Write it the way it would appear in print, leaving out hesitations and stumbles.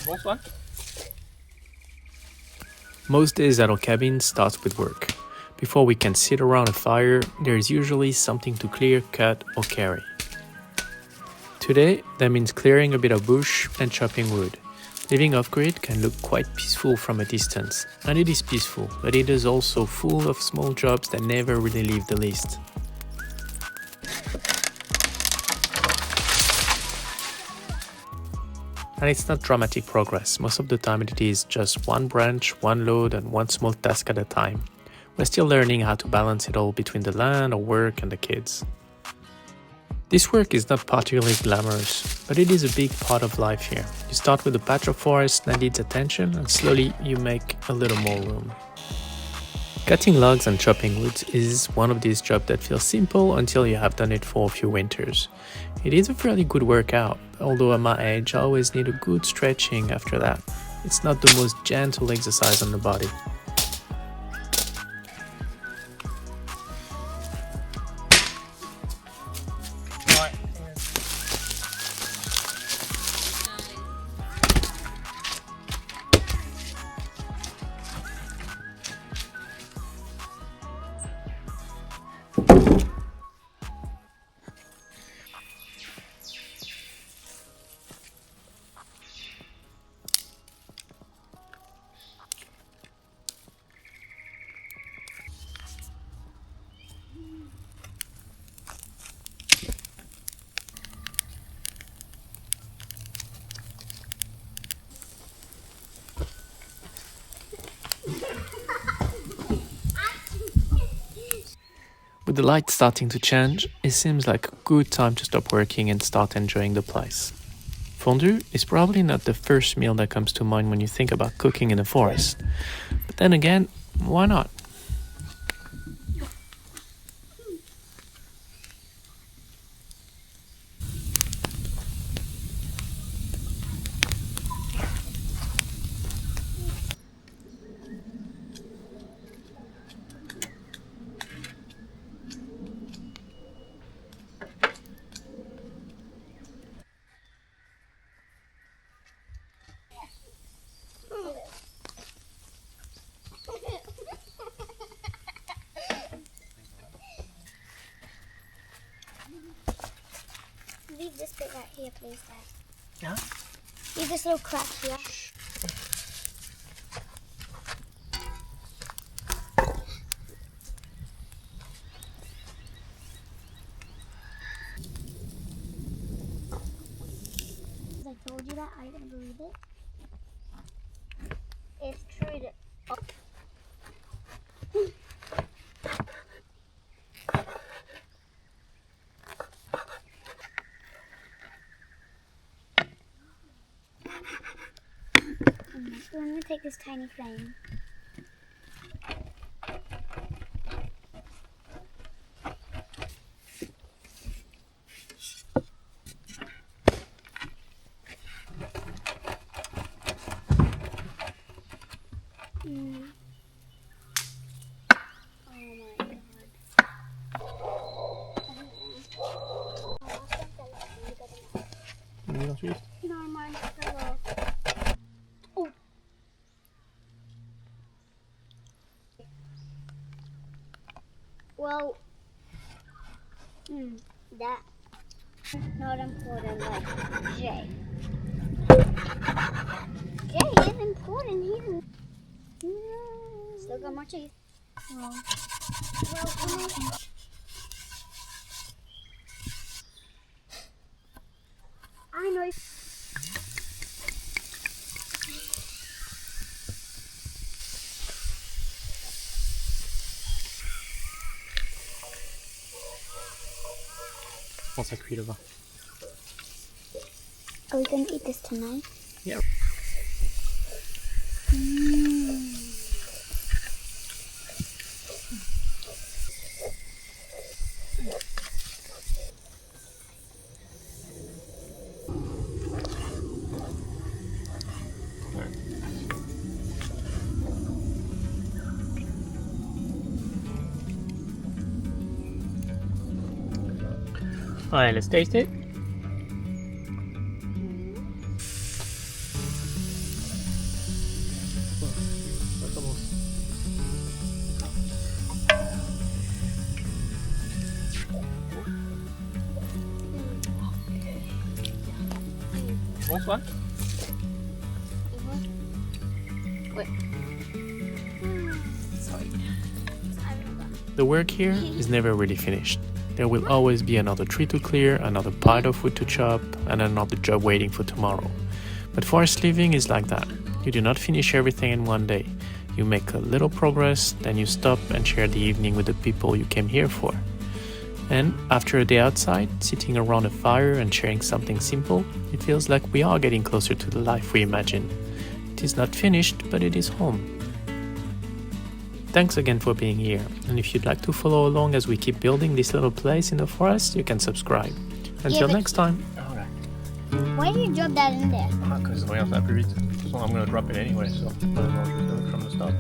Bonsoir. Most days at our cabin starts with work. Before we can sit around a fire, there is usually something to clear, cut, or carry. Today, that means clearing a bit of bush and chopping wood. Living off-grid can look quite peaceful from a distance, and it is peaceful, but it is also full of small jobs that never really leave the list. And it's not dramatic progress. Most of the time it is just one branch, one load, and one small task at a time. We're still learning how to balance it all between the land, our work, and the kids. This work is not particularly glamorous, but it is a big part of life here. You start with a patch of forest that needs attention, and slowly you make a little more room. Cutting logs and chopping wood is one of these jobs that feels simple until you have done it for a few winters. It is a fairly good workout, although at my age I always need a good stretching after that. It's not the most gentle exercise on the body. With the light starting to change, it seems like a good time to stop working and start enjoying the place. Fondue is probably not the first meal that comes to mind when you think about cooking in the forest. But then again, why not? Leave this bit right here, please, Dad. Yeah? Leave this little crack here. I told you that, are you going to believe it? It's true that... Oh. I'm going to take this tiny flame. No, mine fell off. Oh. Well, that not important like Jay. Jay is important. He's still got more cheese. Well, I know. Bon, ça cuit le vin. Are we going to eat this tonight? Yeah. Alright, let's taste it. Bonsoir. Wait. The work here is never really finished. There will always be another tree to clear, another pile of wood to chop, and another job waiting for tomorrow. But forest living is like that. You do not finish everything in one day. You make a little progress, then you stop and share the evening with the people you came here for. And after a day outside, sitting around a fire and sharing something simple, it feels like we are getting closer to the life we imagine. It is not finished, but it is home. Thanks again for being here, and if you'd like to follow along as we keep building this little place in the forest, you can subscribe. Until next time. Alright. Why did you drop that in there? Because the way else, that pretty. I'm going to drop it anyway, so I don't know if you do it from the start.